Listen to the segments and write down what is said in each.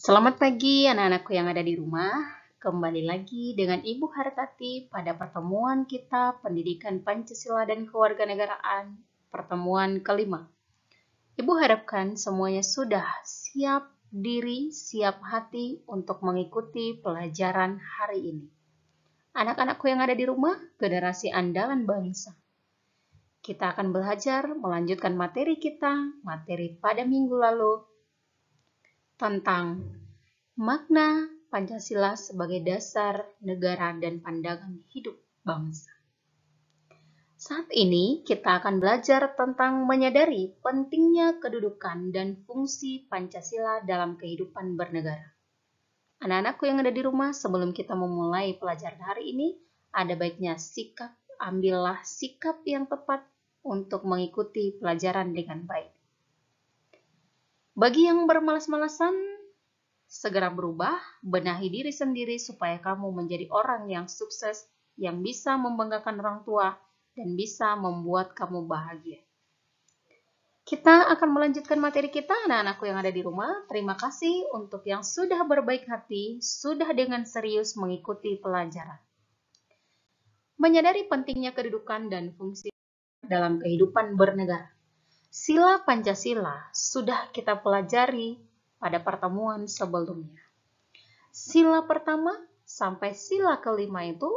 Selamat pagi anak-anakku yang ada di rumah. Kembali lagi dengan Ibu Hartati pada pertemuan kita Pendidikan Pancasila dan Kewarganegaraan, pertemuan kelima. Ibu harapkan semuanya sudah siap diri, siap hati untuk mengikuti pelajaran hari ini. Anak-anakku yang ada di rumah, generasi andalan bangsa. Kita akan belajar melanjutkan materi kita, materi pada minggu lalu, tentang makna Pancasila sebagai dasar negara dan pandangan hidup bangsa. Saat ini kita akan belajar tentang menyadari pentingnya kedudukan dan fungsi Pancasila dalam kehidupan bernegara. Anak-anakku yang ada di rumah, sebelum kita memulai pelajaran hari ini, ada baiknya ambillah sikap yang tepat untuk mengikuti pelajaran dengan baik. Bagi yang bermalas-malasan, segera berubah, benahi diri sendiri supaya kamu menjadi orang yang sukses, yang bisa membanggakan orang tua, dan bisa membuat kamu bahagia. Kita akan melanjutkan materi kita, anak-anakku yang ada di rumah. Terima kasih untuk yang sudah berbaik hati, sudah dengan serius mengikuti pelajaran. Menyadari pentingnya kedudukan dan fungsi dalam kehidupan bernegara. Sila Pancasila sudah kita pelajari pada pertemuan sebelumnya. Sila pertama sampai sila kelima itu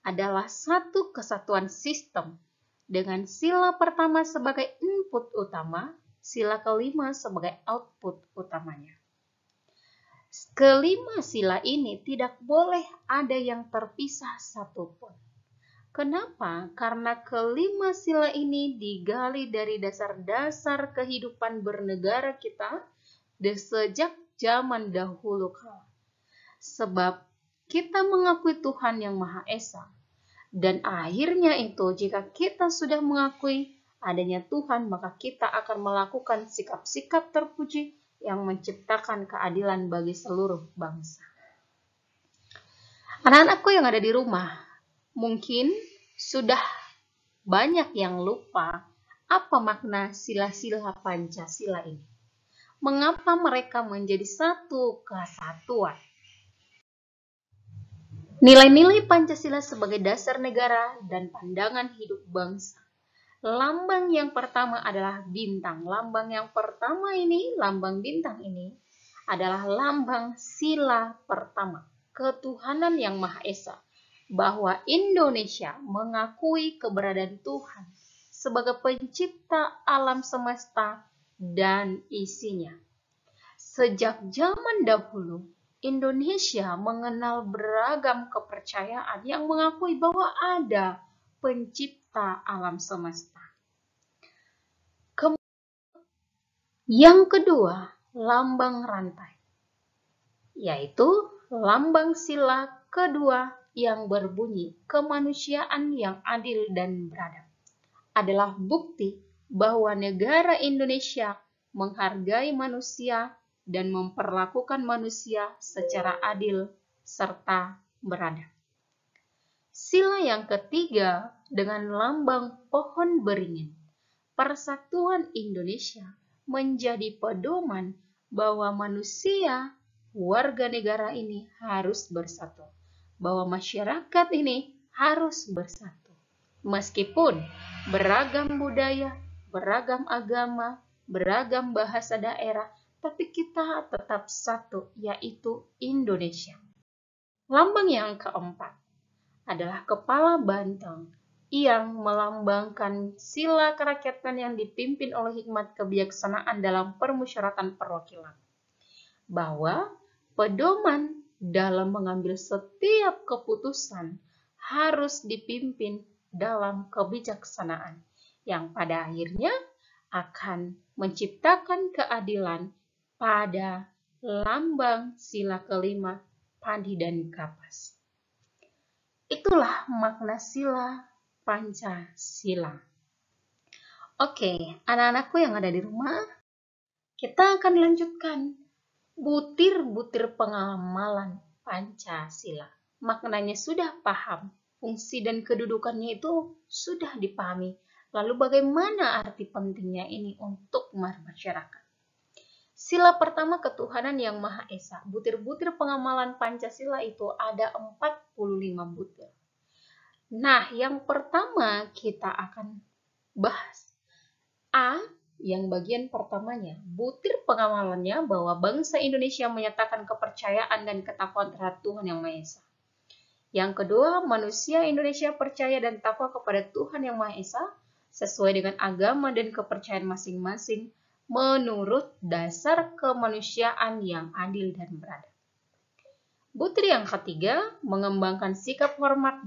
adalah satu kesatuan sistem dengan sila pertama sebagai input utama, sila kelima sebagai output utamanya. Kelima sila ini tidak boleh ada yang terpisah satupun. Kenapa? Karena kelima sila ini digali dari dasar-dasar kehidupan bernegara kita sejak zaman dahulu kala. Sebab kita mengakui Tuhan yang Maha Esa. Dan akhirnya itu jika kita sudah mengakui adanya Tuhan, maka kita akan melakukan sikap-sikap terpuji yang menciptakan keadilan bagi seluruh bangsa. Anak-anakku yang ada di rumah, mungkin sudah banyak yang lupa apa makna sila-sila Pancasila ini. Mengapa mereka menjadi satu kesatuan? Nilai-nilai Pancasila sebagai dasar negara dan pandangan hidup bangsa. Lambang yang pertama adalah bintang. Lambang bintang ini adalah lambang sila pertama, ketuhanan yang Maha Esa, bahwa Indonesia mengakui keberadaan Tuhan sebagai pencipta alam semesta dan isinya. Sejak zaman dahulu, Indonesia mengenal beragam kepercayaan yang mengakui bahwa ada pencipta alam semesta. Yang kedua, lambang rantai, yaitu lambang sila kedua yang berbunyi kemanusiaan yang adil dan beradab. Adalah bukti bahwa negara Indonesia menghargai manusia dan memperlakukan manusia secara adil serta beradab. Sila yang ketiga dengan lambang pohon beringin, persatuan Indonesia menjadi pedoman bahwa manusia, warga negara ini harus bersatu, bahwa masyarakat ini harus bersatu. Meskipun beragam budaya, beragam agama, beragam bahasa daerah, tapi kita tetap satu, yaitu Indonesia. Lambang yang keempat adalah kepala banteng yang melambangkan sila kerakyatan yang dipimpin oleh hikmat kebijaksanaan dalam permusyawaratan perwakilan. Bahwa pedoman dalam mengambil setiap keputusan harus dipimpin dalam kebijaksanaan yang pada akhirnya akan menciptakan keadilan pada lambang sila kelima, padi dan kapas. Itulah makna sila Pancasila. Oke, anak-anakku yang ada di rumah, kita akan lanjutkan butir-butir pengamalan Pancasila. Maknanya sudah paham, fungsi dan kedudukannya itu sudah dipahami. Lalu bagaimana arti pentingnya ini untuk masyarakat? Sila pertama, ketuhanan yang Maha Esa. Butir-butir pengamalan Pancasila itu ada 45 butir. Nah, yang pertama kita akan bahas A, yang bagian pertamanya. Butir pengamalannya bahwa bangsa Indonesia menyatakan kepercayaan dan ketakwaan terhadap Tuhan yang Maha Esa. Yang kedua, manusia Indonesia percaya dan takwa kepada Tuhan yang Maha Esa sesuai dengan agama dan kepercayaan masing-masing menurut dasar kemanusiaan yang adil dan beradab. Butir yang ketiga, mengembangkan sikap hormat,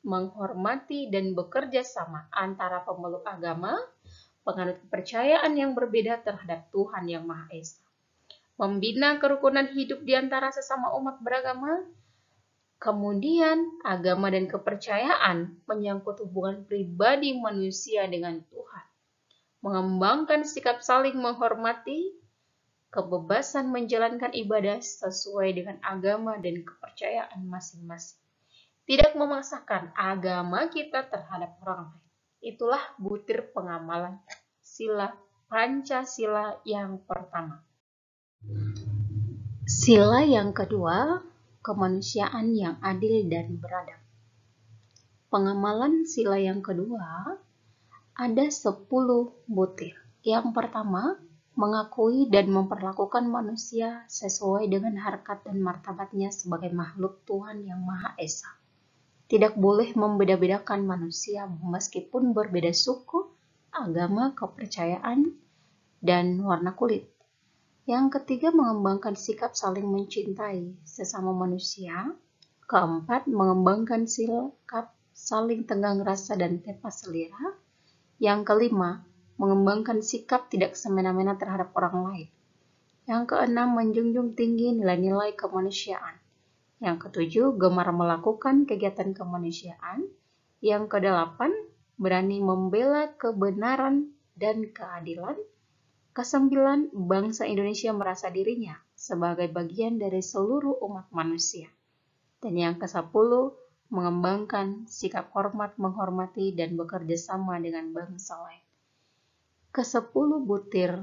menghormati dan bekerja sama antara pemeluk agama, penganut kepercayaan yang berbeda terhadap Tuhan yang Maha Esa. Membina kerukunan hidup di antara sesama umat beragama. Kemudian, agama dan kepercayaan menyangkut hubungan pribadi manusia dengan Tuhan. Mengembangkan sikap saling menghormati, kebebasan menjalankan ibadah sesuai dengan agama dan kepercayaan masing-masing. Tidak memaksakan agama kita terhadap orang lain. Itulah butir pengamalan sila Pancasila yang pertama. Sila yang kedua, kemanusiaan yang adil dan beradab. Pengamalan sila yang kedua ada 10 butir. Yang pertama, mengakui dan memperlakukan manusia sesuai dengan harkat dan martabatnya sebagai makhluk Tuhan yang Maha Esa. Tidak boleh membeda-bedakan manusia meskipun berbeda suku, agama, kepercayaan, dan warna kulit. Yang ketiga, mengembangkan sikap saling mencintai sesama manusia. Keempat, mengembangkan sikap saling tenggang rasa dan tepas selera. Yang kelima, mengembangkan sikap tidak semena-mena terhadap orang lain. Yang keenam, menjunjung tinggi nilai-nilai kemanusiaan. Yang ketujuh, gemar melakukan kegiatan kemanusiaan. Yang kedelapan, berani membela kebenaran dan keadilan. Kesembilan, bangsa Indonesia merasa dirinya sebagai bagian dari seluruh umat manusia. Dan yang ke-10, mengembangkan sikap hormat, menghormati, dan bekerja sama dengan bangsa lain. Ke-10 butir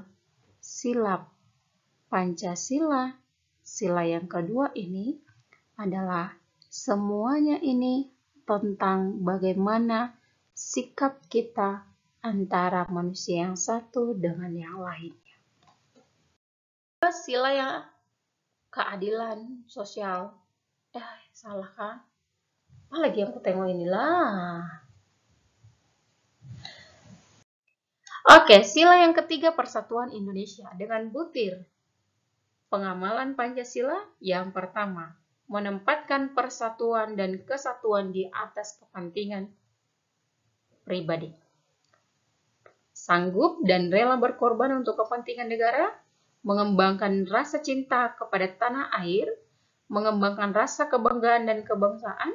sila Pancasila, sila yang kedua ini adalah semuanya ini tentang bagaimana sikap kita antara manusia yang satu dengan yang lainnya. Sila yang keadilan sosial. Salah kan? Apa lagi yang aku tengok inilah? Oke, sila yang ketiga, persatuan Indonesia dengan butir pengamalan Pancasila. Yang pertama, menempatkan persatuan dan kesatuan di atas kepentingan pribadi. Sanggup dan rela berkorban untuk kepentingan negara, mengembangkan rasa cinta kepada tanah air, mengembangkan rasa kebanggaan dan kebangsaan,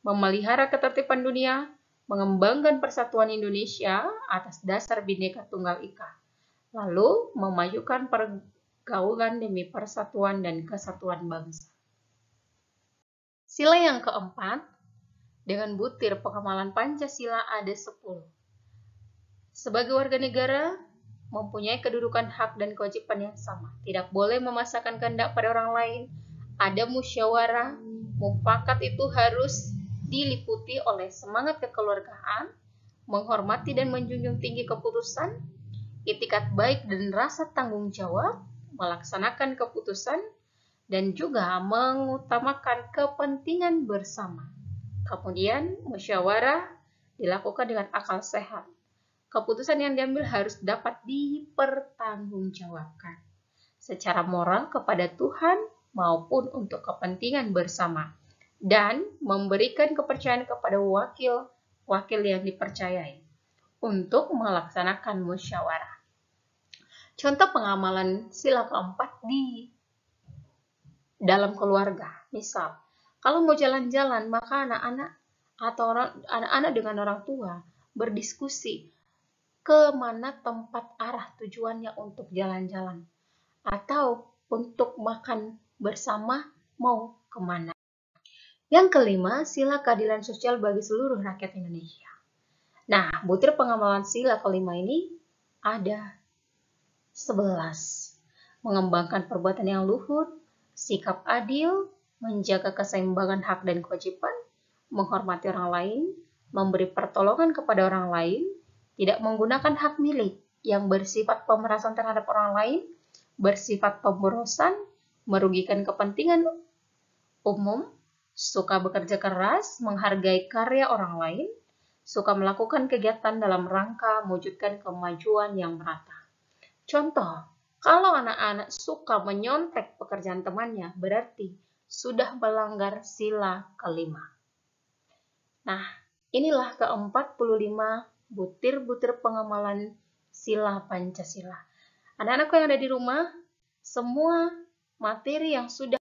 memelihara ketertiban dunia, mengembangkan persatuan Indonesia atas dasar Bhinneka Tunggal Ika, lalu memajukan pergaulan demi persatuan dan kesatuan bangsa. Sila yang keempat, dengan butir pengamalan Pancasila ada 10. Sebagai warga negara, mempunyai kedudukan hak dan kewajiban yang sama. Tidak boleh memaksakan kehendak pada orang lain. Ada musyawarah, mufakat itu harus diliputi oleh semangat kekeluargaan, menghormati dan menjunjung tinggi keputusan, itikat baik dan rasa tanggung jawab, melaksanakan keputusan, dan juga mengutamakan kepentingan bersama. Kemudian, musyawarah dilakukan dengan akal sehat. Keputusan yang diambil harus dapat dipertanggungjawabkan secara moral kepada Tuhan maupun untuk kepentingan bersama, dan memberikan kepercayaan kepada wakil yang dipercayai untuk melaksanakan musyawarah. Contoh pengamalan sila keempat di dalam keluarga. Misal, kalau mau jalan-jalan, maka anak-anak dengan orang tua berdiskusi ke mana tempat arah tujuannya untuk jalan-jalan, atau untuk makan bersama mau kemana. Yang kelima, sila keadilan sosial bagi seluruh rakyat Indonesia. Nah, butir pengamalan sila kelima ini ada 11. mengembangkan perbuatan yang luhur, sikap adil, menjaga keseimbangan hak dan kewajiban, menghormati orang lain, memberi pertolongan kepada orang lain, tidak menggunakan hak milik yang bersifat pemerasan terhadap orang lain, bersifat pemborosan, merugikan kepentingan umum, suka bekerja keras, menghargai karya orang lain, suka melakukan kegiatan dalam rangka mewujudkan kemajuan yang merata. Contoh, kalau anak-anak suka menyontek pekerjaan temannya, berarti sudah melanggar sila kelima. Nah, inilah ke-45 butir-butir pengamalan sila Pancasila. Anak-anakku yang ada di rumah, semua materi yang sudah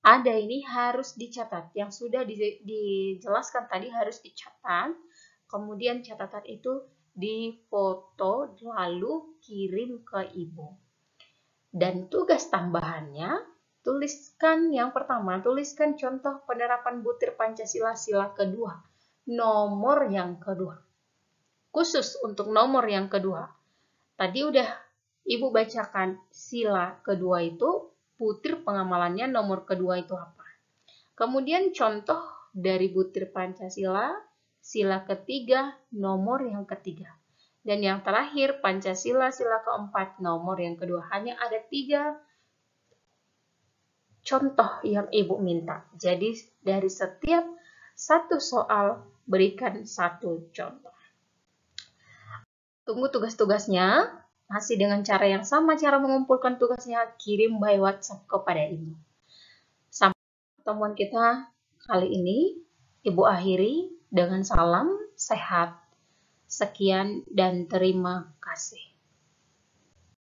ada ini harus dicatat. Yang sudah dijelaskan tadi harus dicatat. Kemudian catatan itu difoto lalu kirim ke ibu. Dan tugas tambahannya, tuliskan yang pertama, tuliskan contoh penerapan butir Pancasila sila kedua. Nomor yang kedua. Khusus untuk nomor yang kedua. Tadi udah Ibu bacakan sila kedua itu, butir pengamalannya nomor kedua itu apa. Kemudian contoh dari butir Pancasila, sila ketiga, nomor yang ketiga. Dan yang terakhir, Pancasila, sila keempat, nomor yang kedua. Hanya ada 3 contoh yang Ibu minta. Jadi dari setiap satu soal, berikan 1 contoh. Tunggu tugas-tugasnya. Masih dengan cara yang sama, cara mengumpulkan tugasnya, kirim by WhatsApp kepada Ibu. Sampai pertemuan kita kali ini, Ibu akhiri dengan salam sehat. Sekian dan terima kasih.